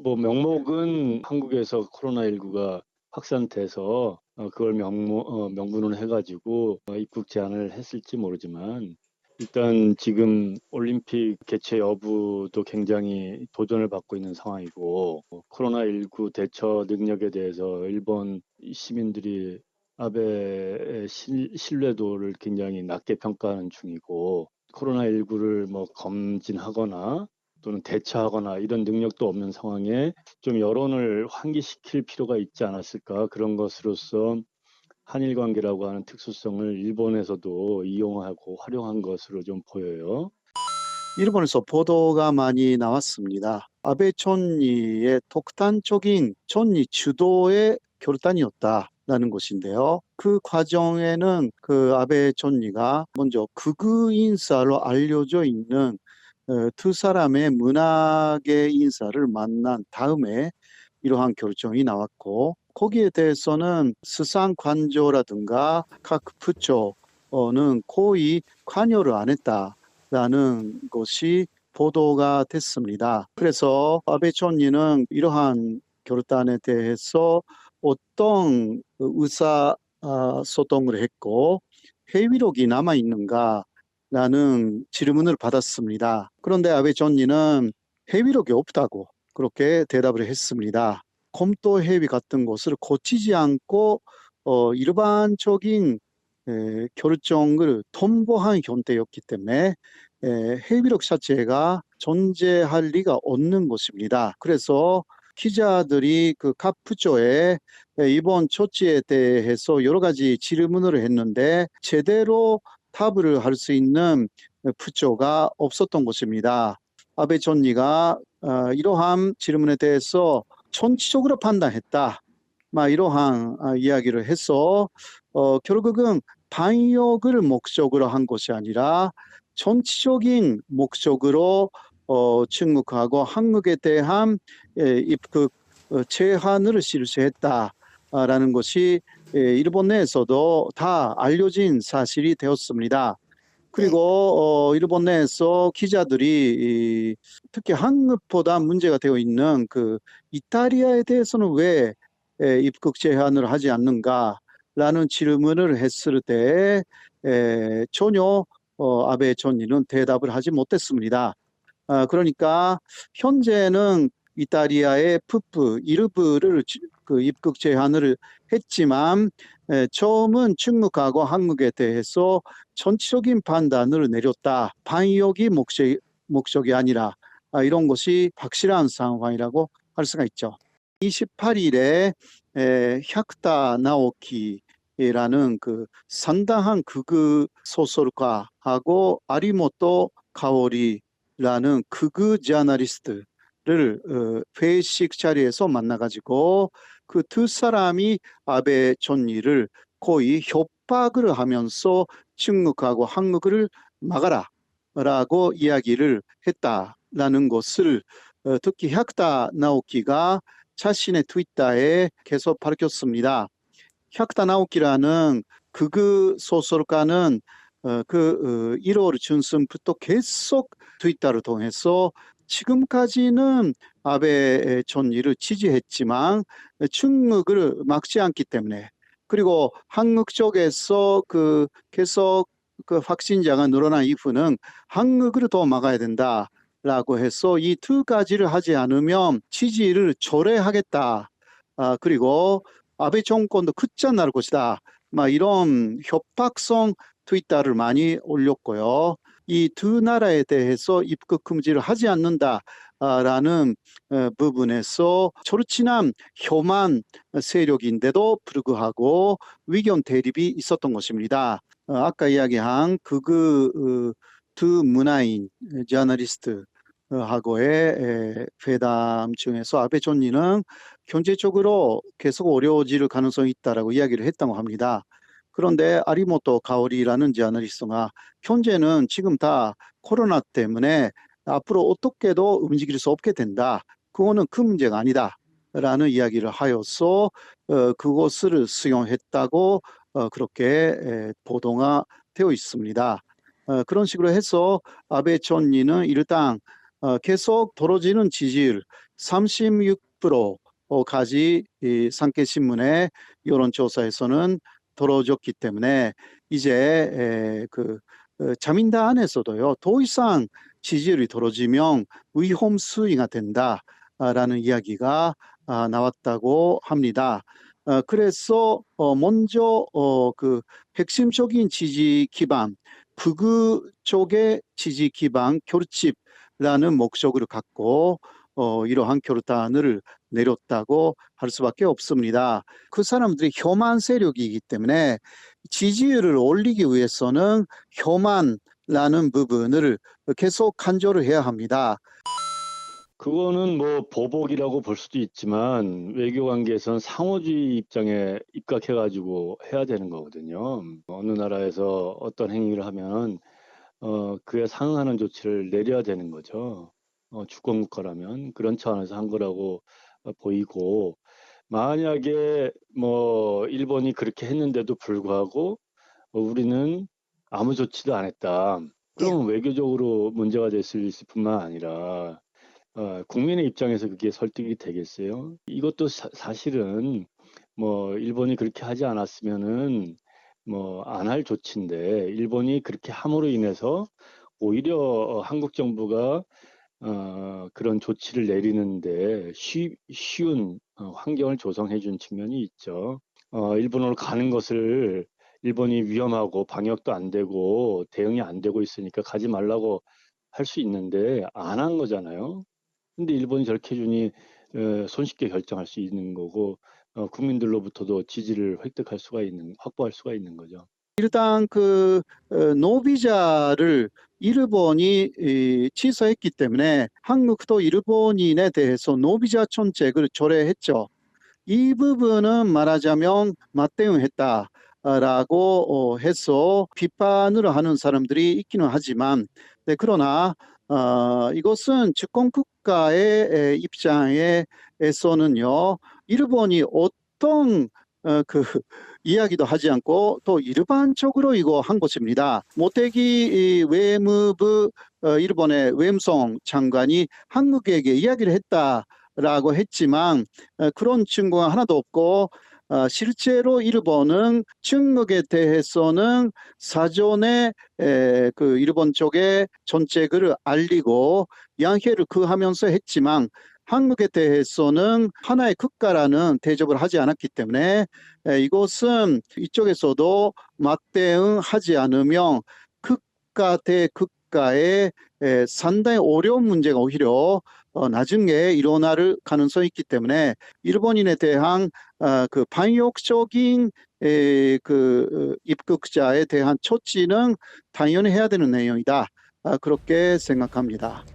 뭐 명목은 한국에서 코로나19가 확산돼서 그걸 명분으로 해가지고 입국 제한을 했을지 모르지만 일단 지금 올림픽 개최 여부도 굉장히 도전을 받고 있는 상황이고 코로나19 대처 능력에 대해서 일본 시민들이 아베의 신뢰도를 굉장히 낮게 평가하는 중이고 코로나19를 뭐 검진하거나 또는 대처하거나 이런 능력도 없는 상황에 좀 여론을 환기시킬 필요가 있지 않았을까. 그런 것으로서 한일 관계라고 하는 특수성을 일본에서도 이용하고 활용한 것으로 좀 보여요. 일본에서 보도가 많이 나왔습니다. 아베 총리의 독단적인 총리 주도의 결단이었다라는 것인데요. 그 과정에는 그 아베 총리가 먼저 극우 인사로 알려져 있는 두 사람의 문학의 인사를 만난 다음에 이러한 결정이 나왔고, 거기에 대해서는 수상 관조라든가 각 부처는 거의 관여를 안 했다라는 것이 보도가 됐습니다. 그래서 아베 총리는 이러한 결단에 대해서 어떤 의사소통을 했고 회의록이 남아 있는가 라는 질문을 받았습니다. 그런데 아베 총리는 회의록이 없다고 그렇게 대답을 했습니다. 검토 회의 같은 것을 거치지 않고 일반적인 결정을 통보한 형태였기 때문에 회의록 자체가 존재할 리가 없는 것입니다. 그래서 기자들이 그 각 부처에 이번 조치에 대해서 여러 가지 질문을 했는데 제대로 답을 할 수 있는 부처가 없었던 것입니다. 아베 총리가 이러한 질문에 대해서 전치적으로 판단했다. 이러한 이야기를 해서 결국은 방역을 목적으로 한 것이 아니라 정치적인 목적으로 중국하고 한국에 대한 입국 제한을 실시했다라는 것이 일본 내에서도 다 알려진 사실이 되었습니다. 그리고 일본 내에서 기자들이 특히 한국보다 문제가 되어 있는 그 이탈리아에 대해서는 왜 입국 제한을 하지 않는가라는 질문을 했을 때 전혀 아베 총리는 대답을 하지 못했습니다. 그러니까 현재는 이탈리아의 북부 일부를 그 입국 제한을 했지만 처음은 중국하고 한국에 대해서 전체적인 판단을 내렸다. 방역이 목적이 아니라 이런 것이 확실한 상황이라고 할 수가 있죠. 28일에 혁타 나오키라는 그 상당한 극우 소설가하고 아리모토 카오리라는 극우 저널리스트를 회식 자리에서 만나가지고 그 두 사람이 아베 총리를 거의 협박을 하면서 중국하고 한국을 막아라 라고 이야기를 했다라는 것을 특히 혁타 나오키가 자신의 트위터에 계속 밝혔습니다. 혁타 나오키라는 극우 소설가는 1월 중순부터 계속 트위터를 통해서 지금까지는 아베 총리를 지지했지만 중국을 막지 않기 때문에 그리고 한국 쪽에서 계속 확진자가 늘어난 이후는 한국을 더 막아야 된다라고 해서 이 두 가지를 하지 않으면 지지를 절회하겠다. 그리고 아베 정권도 끝장날 것이다. 이런 협박성 트위터를 많이 올렸고요. 이 두 나라에 대해서 입국 금지를 하지 않는다라는 부분에서 절친한 혐한 세력인데도 불구하고 의견 대립이 있었던 것입니다. 아까 이야기한 극우 두 문화인 저널리스트하고의 회담 중에서 아베 총리는 경제적으로 계속 어려워질 가능성이 있다라고 이야기를 했다고 합니다. 그런데 아리모토 가오리라는 저널리스트가 현재는 지금 다 코로나 때문에 앞으로 어떻게도 움직일 수 없게 된다. 그거는 큰 문제가 아니다. 라는 이야기를 하여서 그것을 수용했다고 그렇게 보도가 되어 있습니다. 그런 식으로 해서 아베 총리는 일단 계속 떨어지는 지지율 36%까지 산케신문의 여론조사에서는 떨어졌기 때문에 이제 자민당 안에서도요, 더 이상 지지율이 떨어지면 위험 수위가 된다라는 이야기가 나왔다고 합니다. 그래서 먼저 그 핵심적인 지지 기반, 극우 쪽의 지지 기반 결집라는 목적을 갖고 이러한 결단을 내렸다고 할 수밖에 없습니다. 그 사람들이 혐한 세력이기 때문에 지지율을 올리기 위해서는 혐한라는 부분을 계속 강조를 해야 합니다. 그거는 뭐 보복이라고 볼 수도 있지만 외교 관계에선 상호주의 입장에 입각해가지고 해야 되는 거거든요. 어느 나라에서 어떤 행위를 하면 그에 상응하는 조치를 내려야 되는 거죠. 주권 국가라면 그런 차원에서 한 거라고 보이고, 만약에 뭐 일본이 그렇게 했는데도 불구하고 우리는 아무 조치도 안 했다. 그러면 외교적으로 문제가 됐을 뿐만 아니라 국민의 입장에서 그게 설득이 되겠어요? 이것도 사실은 뭐 일본이 그렇게 하지 않았으면은 뭐 안 할 조치인데, 일본이 그렇게 함으로 인해서 오히려 한국 정부가 그런 조치를 내리는데 쉬운 환경을 조성해 준 측면이 있죠. 일본으로 가는 것을 일본이 위험하고 방역도 안 되고 대응이 안 되고 있으니까 가지 말라고 할 수 있는데 안 한 거잖아요. 근데 일본이 저렇게 해주니 손쉽게 결정할 수 있는 거고, 국민들로부터도 지지를 확보할 수가 있는 거죠. 일단 노비자를 일본이 취소했기 때문에 한국도 일본인에 대해서 노비자 정책을 조례했죠. 이 부분은 말하자면 맞대응했다라고 해서 비판을 하는 사람들이 있기는 하지만, 네, 그러나 이것은 주권 국가의 입장에서는요, 일본이 어떤 이야기도 하지 않고 또 일반적으로 이거 한 것입니다. 모태기 외무부 일본의 외무성 장관이 한국에게 이야기를 했다라고 했지만 그런 증거가 하나도 없고, 실제로 일본은 중국에 대해서는 사전에 그 일본 쪽에 정책을 알리고 양해를 구하면서 했지만 한국에 대해서는 하나의 국가라는 대접을 하지 않았기 때문에 이것은 이쪽에서도 맞대응하지 않으면 국가 대 국가의 상당히 어려운 문제가 오히려 나중에 일어날 가능성이 있기 때문에 일본인에 대한 그 반역적인 입국자에 대한 조치는 당연히 해야 되는 내용이다. 그렇게 생각합니다.